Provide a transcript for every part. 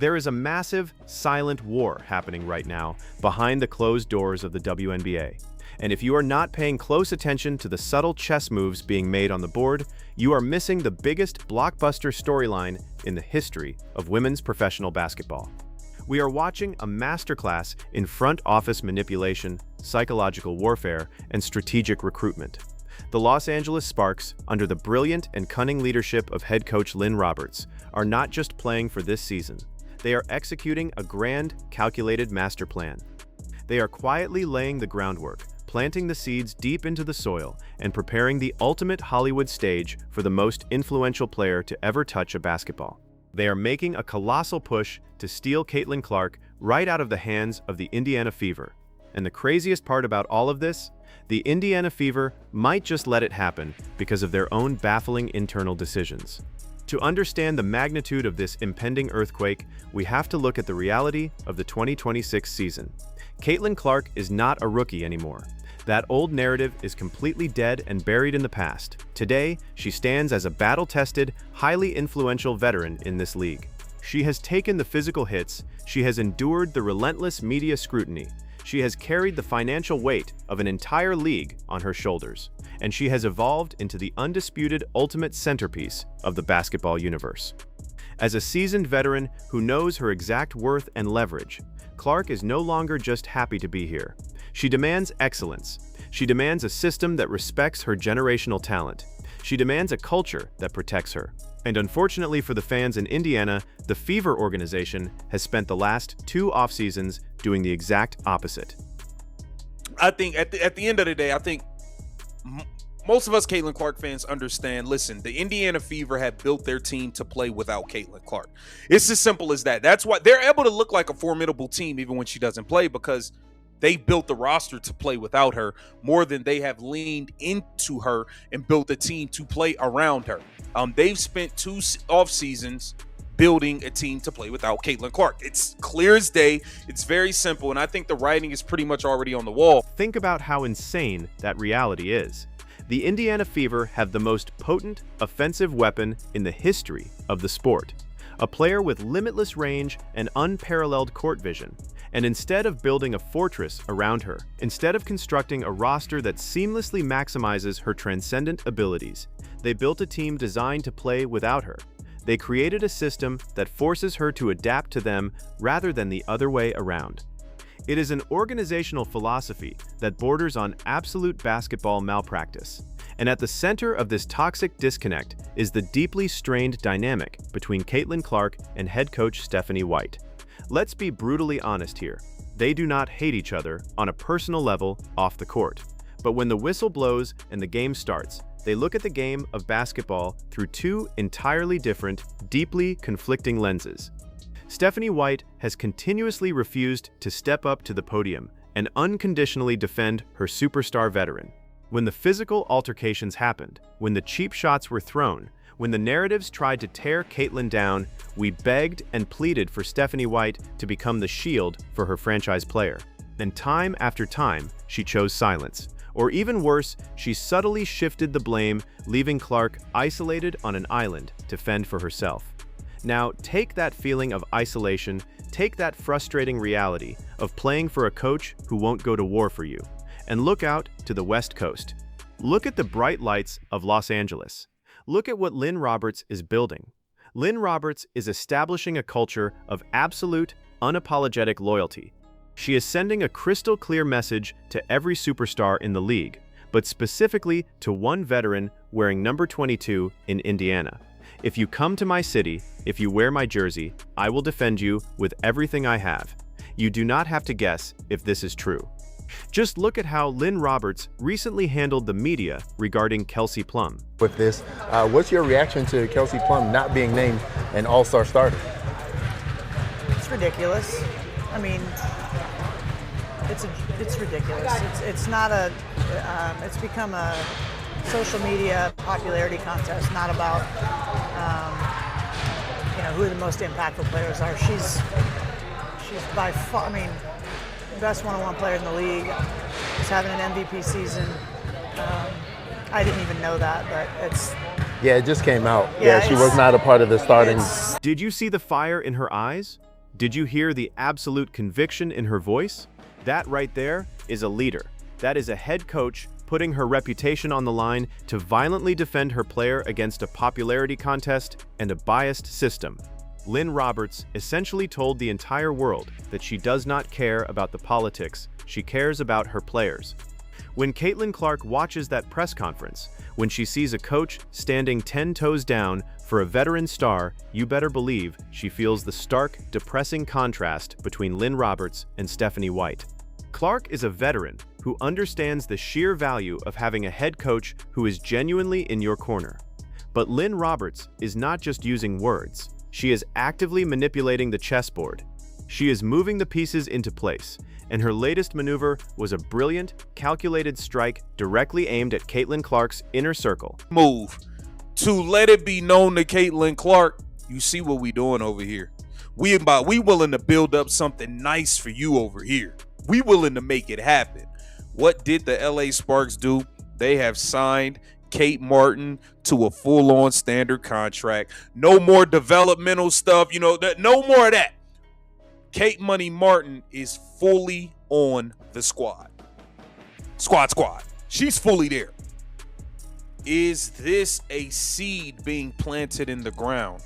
There is a massive, silent war happening right now behind the closed doors of the WNBA. And if you are not paying close attention to the subtle chess moves being made on the board, you are missing the biggest blockbuster storyline in the history of women's professional basketball. We are watching a masterclass in front office manipulation, psychological warfare, and strategic recruitment. The Los Angeles Sparks, under the brilliant and cunning leadership of head coach Lynne Roberts, are not just playing for this season. They are executing a grand, calculated master plan. They are quietly laying the groundwork, planting the seeds deep into the soil, and preparing the ultimate Hollywood stage for the most influential player to ever touch a basketball. They are making a colossal push to steal Caitlin Clark right out of the hands of the Indiana Fever. And the craziest part about all of this? The Indiana Fever might just let it happen because of their own baffling internal decisions. To understand the magnitude of this impending earthquake, we have to look at the reality of the 2026 season. Caitlin Clark is not a rookie anymore. That old narrative is completely dead and buried in the past. Today, she stands as a battle-tested, highly influential veteran in this league. She has taken the physical hits, she has endured the relentless media scrutiny, she has carried the financial weight of an entire league on her shoulders, and she has evolved into the undisputed ultimate centerpiece of the basketball universe. As a seasoned veteran who knows her exact worth and leverage, Clark is no longer just happy to be here. She demands excellence. She demands a system that respects her generational talent. She demands a culture that protects her. And unfortunately for the fans in Indiana, the Fever organization has spent the last 2 off-seasons doing the exact opposite. I think at the end of the day, I think most of us Caitlin Clark fans understand, listen, the Indiana Fever have built their team to play without Caitlin Clark. It's as simple as that. That's why they're able to look like a formidable team even when she doesn't play, because they built the roster to play without her more than they have leaned into her and built a team to play around her. They've spent 2 off seasons building a team to play without Caitlin Clark. It's clear as day. It's very simple, and I think the writing is pretty much already on the wall. Think about how insane that reality is. The Indiana Fever have the most potent offensive weapon in the history of the sport. A player with limitless range and unparalleled court vision. And instead of building a fortress around her, instead of constructing a roster that seamlessly maximizes her transcendent abilities, they built a team designed to play without her. They created a system that forces her to adapt to them rather than the other way around. It is an organizational philosophy that borders on absolute basketball malpractice. And at the center of this toxic disconnect is the deeply strained dynamic between Caitlin Clark and head coach Stephanie White. Let's be brutally honest here. They do not hate each other on a personal level off the court. But when the whistle blows and the game starts, they look at the game of basketball through 2 entirely different, deeply conflicting lenses. Stephanie White has continuously refused to step up to the podium and unconditionally defend her superstar veteran. When the physical altercations happened, when the cheap shots were thrown, when the narratives tried to tear Caitlin down, we begged and pleaded for Stephanie White to become the shield for her franchise player. And time after time, she chose silence. Or even worse, she subtly shifted the blame, leaving Clark isolated on an island to fend for herself. Now, take that feeling of isolation, take that frustrating reality of playing for a coach who won't go to war for you, and look out to the West Coast. Look at the bright lights of Los Angeles. Look at what Lynne Roberts is building. Lynne Roberts is establishing a culture of absolute, unapologetic loyalty. She is sending a crystal clear message to every superstar in the league, but specifically to one veteran wearing number 22 in Indiana. If you come to my city, if you wear my jersey, I will defend you with everything I have. You do not have to guess if this is true. Just look at how Lynne Roberts recently handled the media regarding Kelsey Plum. With this, what's your reaction to Kelsey Plum not being named an all-star starter? It's ridiculous. I mean, it's ridiculous. It's not a. It's become a social media popularity contest, not about who the most impactful players are. She's by far. I mean, best one-on-one player in the league. She's having an MVP season. I didn't even know that, but it's... Yeah, it just came out. Yeah, she was not a part of the starting. Did you see the fire in her eyes? Did you hear the absolute conviction in her voice? That right there is a leader. That is a head coach putting her reputation on the line to violently defend her player against a popularity contest and a biased system. Lynne Roberts essentially told the entire world that she does not care about the politics, she cares about her players. When Caitlin Clark watches that press conference, when she sees a coach standing 10 toes down for a veteran star, you better believe she feels the stark, depressing contrast between Lynne Roberts and Stephanie White. Clark is a veteran who understands the sheer value of having a head coach who is genuinely in your corner. But Lynne Roberts is not just using words. She is actively manipulating the chessboard. She is moving the pieces into place, and her latest maneuver was a brilliant, calculated strike directly aimed at Caitlin Clark's inner circle. Move to let it be known to Caitlin Clark, you see what we doing over here. We willing to build up something nice for you over here. We willing to make it happen. What did the LA Sparks do? They have signed Kate Martin to a full-on standard contract. No more developmental stuff, no more of that. Kate Money Martin is fully on the squad. Squad. She's fully there. Is this a seed being planted in the ground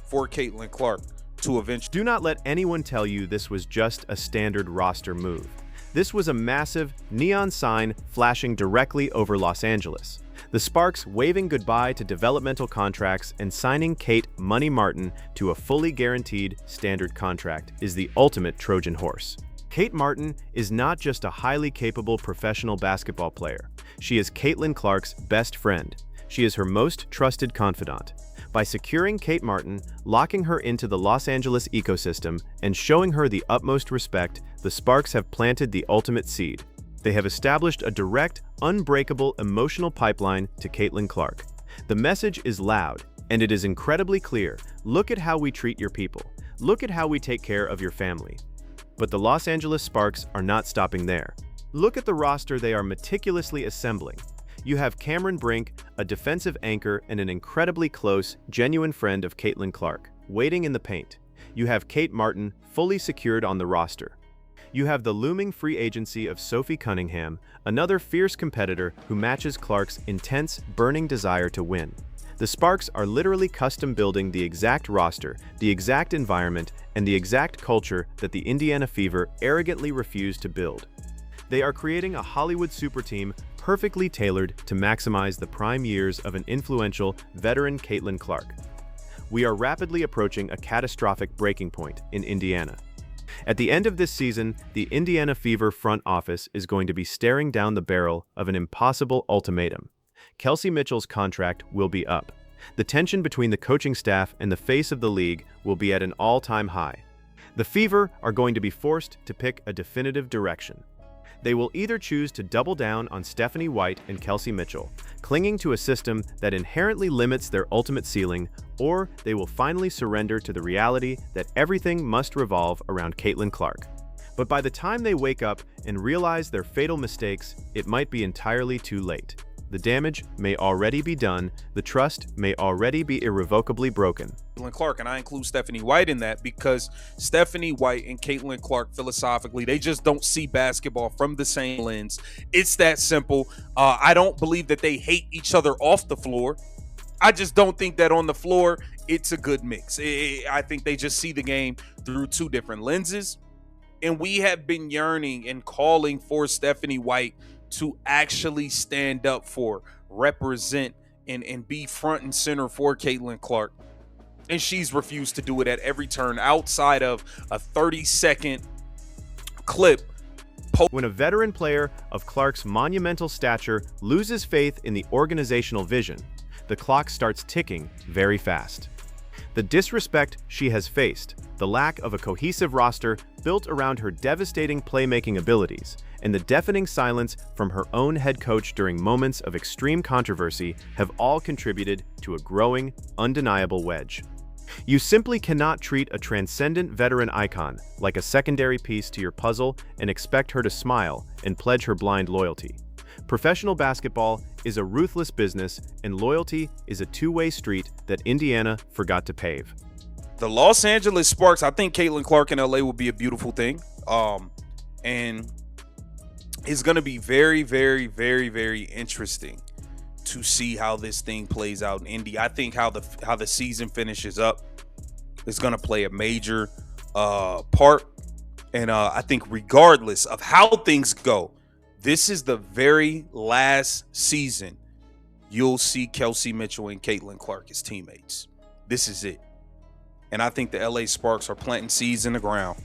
for Caitlin Clark to eventually? Do not let anyone tell you this was just a standard roster move. This was a massive neon sign flashing directly over Los Angeles. The Sparks waving goodbye to developmental contracts and signing Kate Money Martin to a fully guaranteed standard contract is the ultimate Trojan horse. Kate Martin is not just a highly capable professional basketball player. She is Caitlin Clark's best friend. She is her most trusted confidant. By securing Kate Martin, locking her into the Los Angeles ecosystem, and showing her the utmost respect, the Sparks have planted the ultimate seed. They have established a direct, unbreakable emotional pipeline to Caitlin Clark. The message is loud, and it is incredibly clear. Look at how we treat your people. Look at how we take care of your family. But the Los Angeles Sparks are not stopping there. Look at the roster they are meticulously assembling. You have Cameron Brink, a defensive anchor and an incredibly close, genuine friend of Caitlin Clark, waiting in the paint. You have Kate Martin fully secured on the roster. You have the looming free agency of Sophie Cunningham, another fierce competitor who matches Clark's intense, burning desire to win. The Sparks are literally custom building the exact roster, the exact environment, and the exact culture that the Indiana Fever arrogantly refused to build. They are creating a Hollywood super team perfectly tailored to maximize the prime years of an influential, veteran Caitlin Clark. We are rapidly approaching a catastrophic breaking point in Indiana. At the end of this season, the Indiana Fever front office is going to be staring down the barrel of an impossible ultimatum. Kelsey Mitchell's contract will be up. The tension between the coaching staff and the face of the league will be at an all-time high. The Fever are going to be forced to pick a definitive direction. They will either choose to double down on Stephanie White and Kelsey Mitchell, clinging to a system that inherently limits their ultimate ceiling, or they will finally surrender to the reality that everything must revolve around Caitlin Clark. But by the time they wake up and realize their fatal mistakes, it might be entirely too late. The damage may already be done, the trust may already be irrevocably broken. Caitlin Clark, and I include Stephanie White in that because Stephanie White and Caitlin Clark, philosophically, they just don't see basketball from the same lens. It's that simple. I don't believe that they hate each other off the floor. I just don't think that on the floor, it's a good mix. I think they just see the game through two different lenses. And we have been yearning and calling for Stephanie White to actually stand up for, represent, and be front and center for Caitlin Clark. And she's refused to do it at every turn outside of a 30-second clip. When a veteran player of Clark's monumental stature loses faith in the organizational vision, the clock starts ticking very fast. The disrespect she has faced, the lack of a cohesive roster built around her devastating playmaking abilities, and the deafening silence from her own head coach during moments of extreme controversy have all contributed to a growing, undeniable wedge. You simply cannot treat a transcendent veteran icon like a secondary piece to your puzzle and expect her to smile and pledge her blind loyalty. Professional basketball is a ruthless business, and loyalty is a two-way street that Indiana forgot to pave. The Los Angeles Sparks, I think Caitlin Clark in LA will be a beautiful thing. And it's going to be very, very, very, very interesting to see how this thing plays out in Indy. I think how the season finishes up is going to play a major part. And I think regardless of how things go, this is the very last season you'll see Kelsey Mitchell and Caitlin Clark as teammates. This is it. And I think the LA Sparks are planting seeds in the ground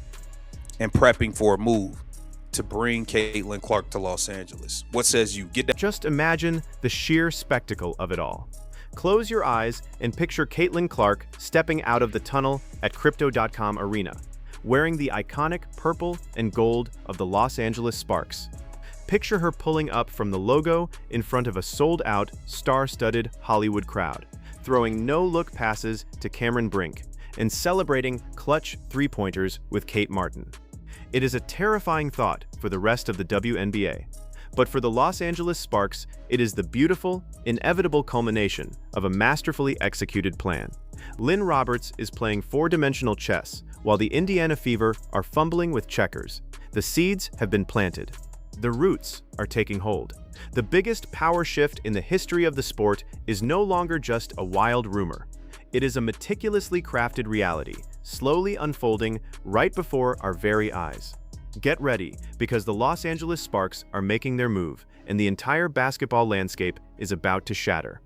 and prepping for a move to bring Caitlin Clark to Los Angeles. What says you? Get that. Just imagine the sheer spectacle of it all. Close your eyes and picture Caitlin Clark stepping out of the tunnel at Crypto.com Arena, wearing the iconic purple and gold of the Los Angeles Sparks. Picture her pulling up from the logo in front of a sold-out, star-studded Hollywood crowd, throwing no-look passes to Cameron Brink, and celebrating clutch three-pointers with Kate Martin. It is a terrifying thought for the rest of the WNBA, but for the Los Angeles Sparks, it is the beautiful, inevitable culmination of a masterfully executed plan. Lynne Roberts is playing four-dimensional chess, while the Indiana Fever are fumbling with checkers. The seeds have been planted. The roots are taking hold. The biggest power shift in the history of the sport is no longer just a wild rumor. It is a meticulously crafted reality, slowly unfolding right before our very eyes. Get ready, because the Los Angeles Sparks are making their move, and the entire basketball landscape is about to shatter.